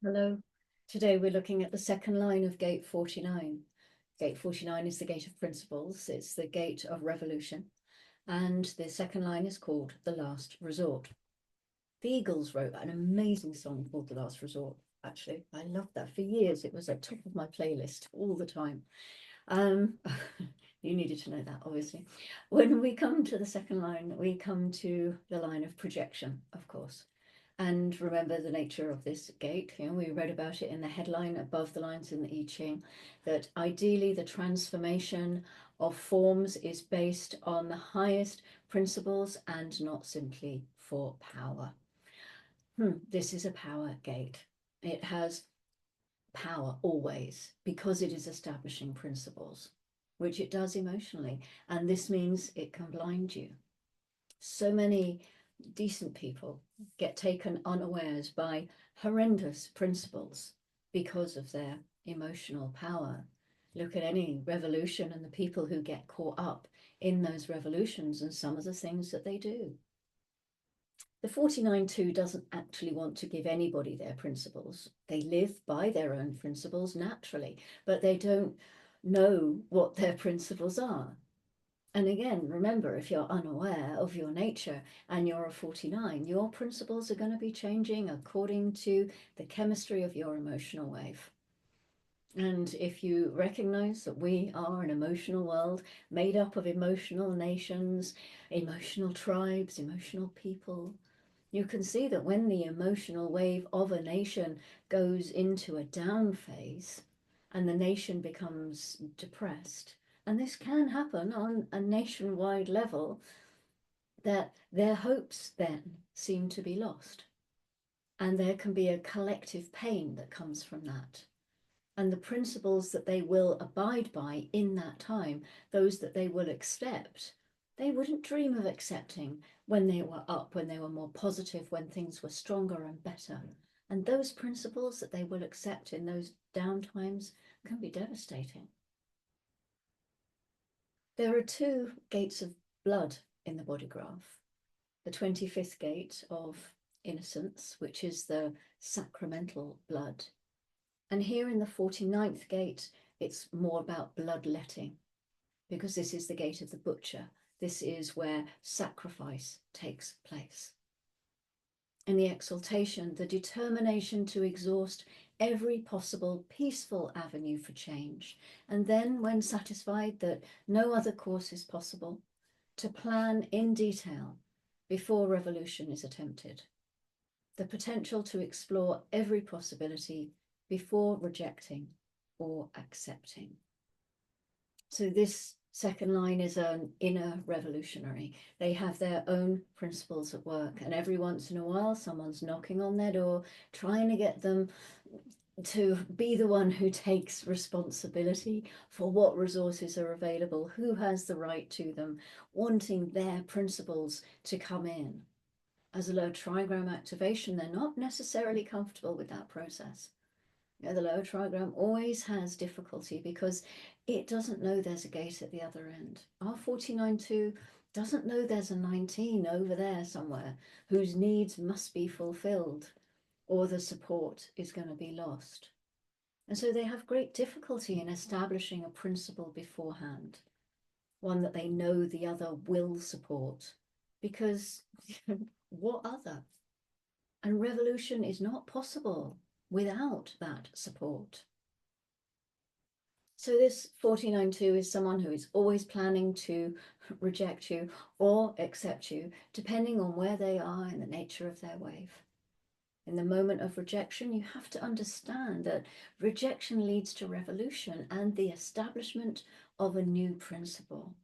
Hello. Today we're looking at the second line of Gate 49. Gate 49 is the gate of principles. It's the gate of revolution. And the second line is called The Last Resort. The Eagles wrote an amazing song called The Last Resort. Actually, I loved that for years. It was at top of my playlist all the time. Um, you needed to know that, obviously. When we come to the second line, we come to the line of projection, of course. And remember the nature of this gate. We read about it in the headline above the lines in the I Ching, that ideally the transformation of forms is based on the highest principles and not simply for power. This is a power gate. It has power always because it is establishing principles, which it does emotionally. And this means it can blind you. So many decent people get taken unawares by horrendous principles because of their emotional power. Look at any revolution and the people who get caught up in those revolutions and some of the things that they do. The 49-2 doesn't actually want to give anybody their principles. They live by their own principles naturally, but they don't know what their principles are. And again, remember, if you're unaware of your nature and you're a 49, your principles are going to be changing according to the chemistry of your emotional wave. And if you recognize that we are an emotional world made up of emotional nations, emotional tribes, emotional people, you can see that when the emotional wave of a nation goes into a down phase and the nation becomes depressed, and this can happen on a nationwide level, that their hopes then seem to be lost. And there can be a collective pain that comes from that. And the principles that they will abide by in that time, those that they will accept, they wouldn't dream of accepting when they were up, when they were more positive, when things were stronger and better. And those principles that they will accept in those down times can be devastating. There are two gates of blood in the body graph. The 25th gate of innocence, which is the sacramental blood. And here in the 49th gate, it's more about bloodletting, because this is the gate of the butcher. This is where sacrifice takes place. In the exaltation, the determination to exhaust every possible peaceful avenue for change. And then, when satisfied that no other course is possible, to plan in detail before revolution is attempted. The potential to explore every possibility before rejecting or accepting. So this second line is an inner revolutionary. They have their own principles at work, and every once in a while someone's knocking on their door trying to get them to be the one who takes responsibility for what resources are available, who has the right to them, wanting their principles to come in. As a low trigram activation, they're not necessarily comfortable with that process. The lower trigram always has difficulty because it doesn't know there's a gate at the other end. Our 49-2 doesn't know there's a 19 over there somewhere whose needs must be fulfilled or the support is going to be lost. And so they have great difficulty in establishing a principle beforehand, one that they know the other will support, because what other? And revolution is not possible without that support. So this 49-2 is someone who is always planning to reject you or accept you, depending on where they are in the nature of their wave. In the moment of rejection, you have to understand that rejection leads to revolution and the establishment of a new principle.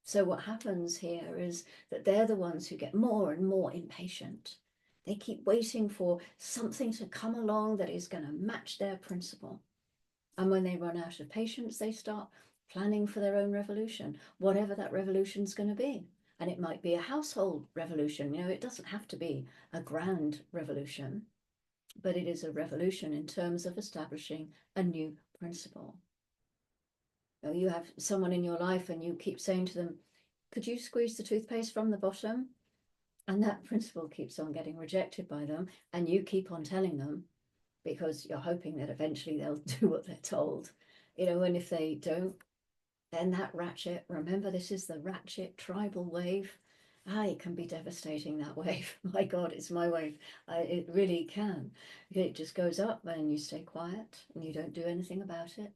So what happens here is that they're the ones who get more and more impatient. They keep waiting for something to come along that is going to match their principle. And when they run out of patience, they start planning for their own revolution, whatever that revolution's going to be. And it might be a household revolution. It doesn't have to be a grand revolution, but it is a revolution in terms of establishing a new principle. You have someone in your life and you keep saying to them, could you squeeze the toothpaste from the bottom? And that principle keeps on getting rejected by them, and you keep on telling them, because you're hoping that eventually they'll do what they're told, and if they don't, then that ratchet, remember, this is the ratchet tribal wave. It can be devastating, that wave. My God, it's my wave. It really can. It just goes up and you stay quiet and you don't do anything about it.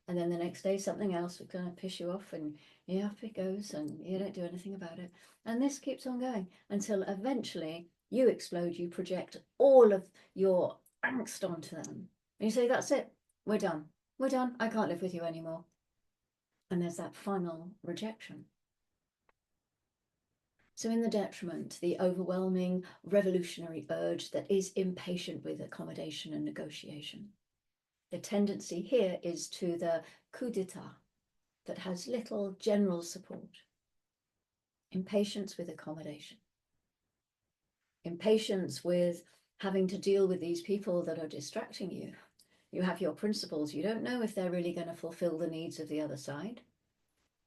And then the next day, something else is going to piss you off, and up it goes, and you don't do anything about it. And this keeps on going until eventually you explode, you project all of your angst onto them. And you say, that's it, we're done. We're done. I can't live with you anymore. And there's that final rejection. So in the detriment, the overwhelming revolutionary urge that is impatient with accommodation and negotiation. The tendency here is to the coup d'etat that has little general support. Impatience with accommodation. Impatience with having to deal with these people that are distracting you. You have your principles. You don't know if they're really going to fulfill the needs of the other side.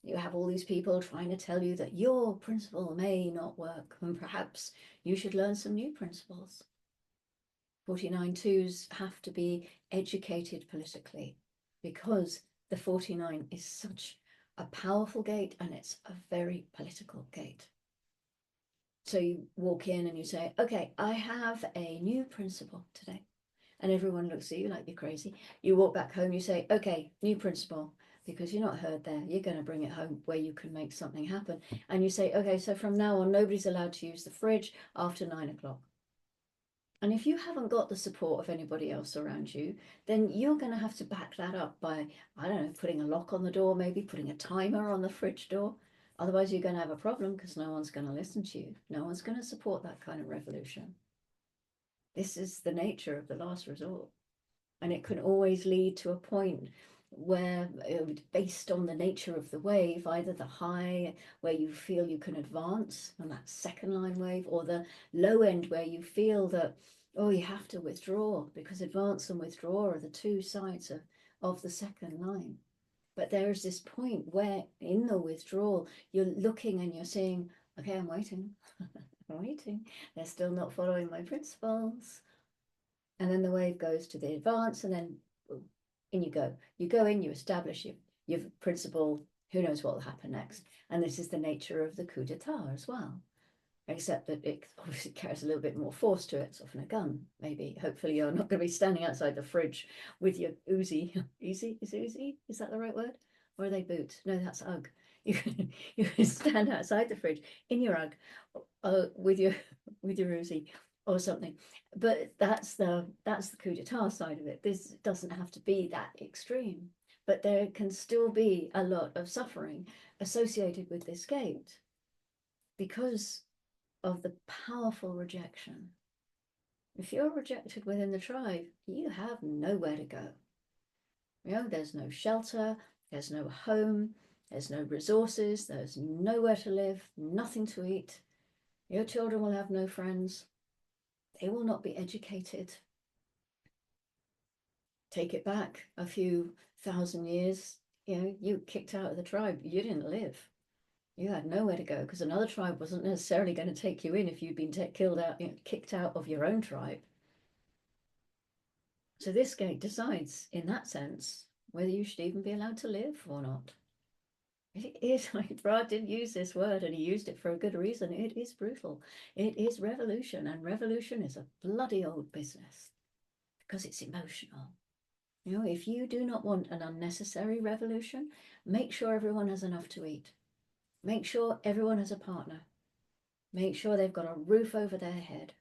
You have all these people trying to tell you that your principle may not work, and perhaps you should learn some new principles. 49-2s have to be educated politically, because the 49 is such a powerful gate, and it's a very political gate. So you walk in and you say, okay, I have a new principle today. And everyone looks at you like you're crazy. You walk back home, you say, okay, new principle, because you're not heard there. You're going to bring it home where you can make something happen. And you say, okay, so from now on, nobody's allowed to use the fridge after 9 o'clock. And if you haven't got the support of anybody else around you, then you're going to have to back that up by, I don't know, putting a lock on the door, maybe putting a timer on the fridge door. Otherwise, you're going to have a problem, because no one's going to listen to you. No one's going to support that kind of revolution. This is the nature of the last resort. And it can always lead to a point where, based on the nature of the wave, either the high where you feel you can advance on that second line wave, or the low end where you feel that, oh, you have to withdraw, because advance and withdraw are the two sides of the second line. But there is this point where in the withdrawal, you're looking and you're saying, okay, I'm waiting. I'm waiting. They're still not following my principles. And then the wave goes to the advance, and then boom, in you go. You go in, you establish your principle, who knows what will happen next. And this is the nature of the coup d'etat as well, except that it obviously carries a little bit more force to it. It's often a gun, maybe. Hopefully you're not going to be standing outside the fridge with your Uzi. Uzi? Is it Uzi? Is that the right word? Or are they boots? No, that's UGG. You can stand outside the fridge in your UGG with your Uzi or something. But that's the coup d'etat side of it. This doesn't have to be that extreme, but there can still be a lot of suffering associated with this gate because of the powerful rejection. If you're rejected within the tribe, you have nowhere to go. There's no shelter, there's no home, there's no resources, there's nowhere to live, nothing to eat. Your children will have no friends. They will not be educated. Take it back a few thousand years, you kicked out of the tribe, you didn't live. You had nowhere to go, because another tribe wasn't necessarily going to take you in if you'd been kicked out of your own tribe. So this gate decides, in that sense, whether you should even be allowed to live or not. It is, like Brad didn't use this word, and he used it for a good reason. It is brutal. It is revolution, and revolution is a bloody old business because it's emotional. If you do not want an unnecessary revolution, make sure everyone has enough to eat. Make sure everyone has a partner. Make sure they've got a roof over their head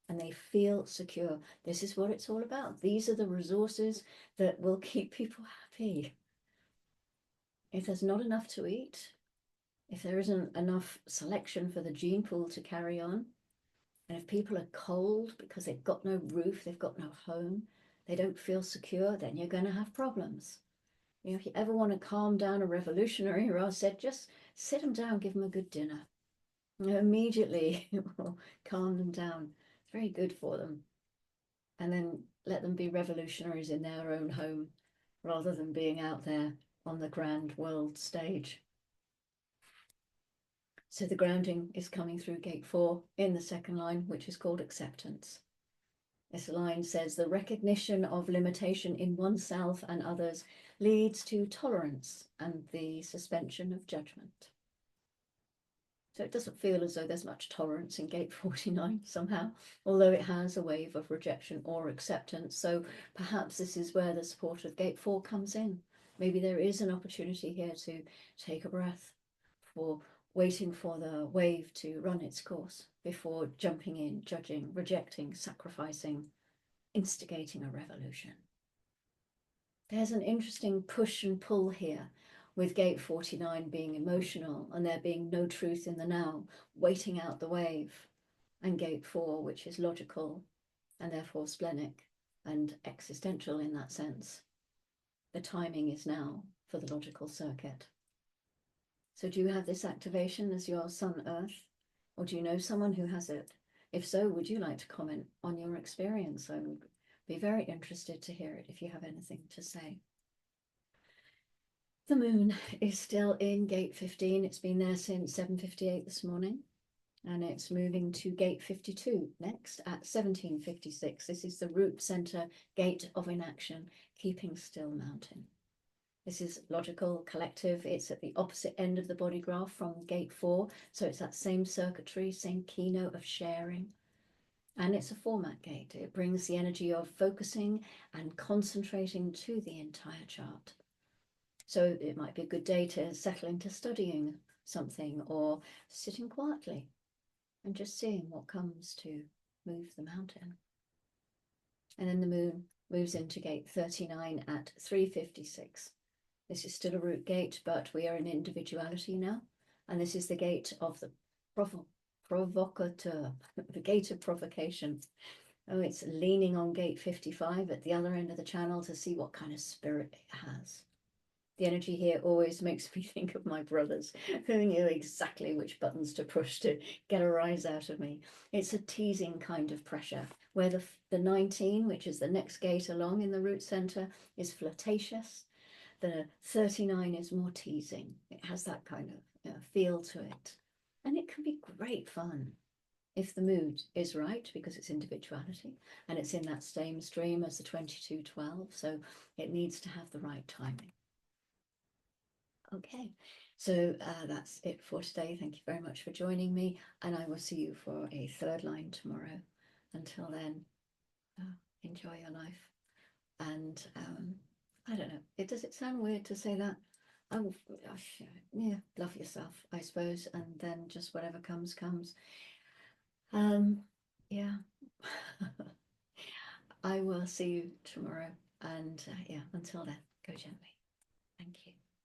and they feel secure. This is what it's all about. These are the resources that will keep people happy. If there's not enough to eat, if there isn't enough selection for the gene pool to carry on, and if people are cold because they've got no roof, they've got no home, they don't feel secure, then you're going to have problems. If you ever want to calm down a revolutionary, Ra said, just sit them down, give them a good dinner. Immediately it will calm them down. It's very good for them. And then let them be revolutionaries in their own home rather than being out there on the grand world stage. So the grounding is coming through gate 4 in the second line, which is called acceptance. This line says the recognition of limitation in oneself and others leads to tolerance and the suspension of judgment. So it doesn't feel as though there's much tolerance in gate 49 somehow, although it has a wave of rejection or acceptance. So perhaps this is where the support of gate 4 comes in. Maybe there is an opportunity here to take a breath, for waiting for the wave to run its course before jumping in, judging, rejecting, sacrificing, instigating a revolution. There's an interesting push and pull here, with gate 49 being emotional and there being no truth in the now, waiting out the wave, and gate 4, which is logical and therefore splenic and existential in that sense. The timing is now for the logical circuit. So do you have this activation as your Sun Earth, or do you know someone who has it? If so, would you like to comment on your experience? I would be very interested to hear it if you have anything to say. The moon is still in gate 15. It's been there since 7:58 this morning, and it's moving to gate 52 next at 17:56. This is the root center gate of inaction, keeping still mountain. This is logical, collective. It's at the opposite end of the body graph from gate 4. So it's that same circuitry, same keynote of sharing. And it's a format gate. It brings the energy of focusing and concentrating to the entire chart. So it might be a good day to settle into studying something or sitting quietly and just seeing what comes to move the mountain. And then the moon moves into gate 39 at 3:56. This is still a root gate, but we are in individuality now. And this is the gate of the provocateur, the gate of provocation. Oh, it's leaning on gate 55 at the other end of the channel to see what kind of spirit it has. The energy here always makes me think of my brothers, who knew exactly which buttons to push to get a rise out of me. It's a teasing kind of pressure, where the 19, which is the next gate along in the root center, is flirtatious. The 39 is more teasing. It has that kind of feel to it. And it can be great fun if the mood is right, because it's individuality and it's in that same stream as the 2212. So it needs to have the right timing. Okay, so that's it for today. Thank you very much for joining me, and I will see you for a third line tomorrow. Until then, enjoy your life. And I don't know, does it sound weird to say that? Oh, yeah, love yourself, I suppose, and then just whatever comes, comes. Yeah. I will see you tomorrow, and yeah, until then, go gently. Thank you.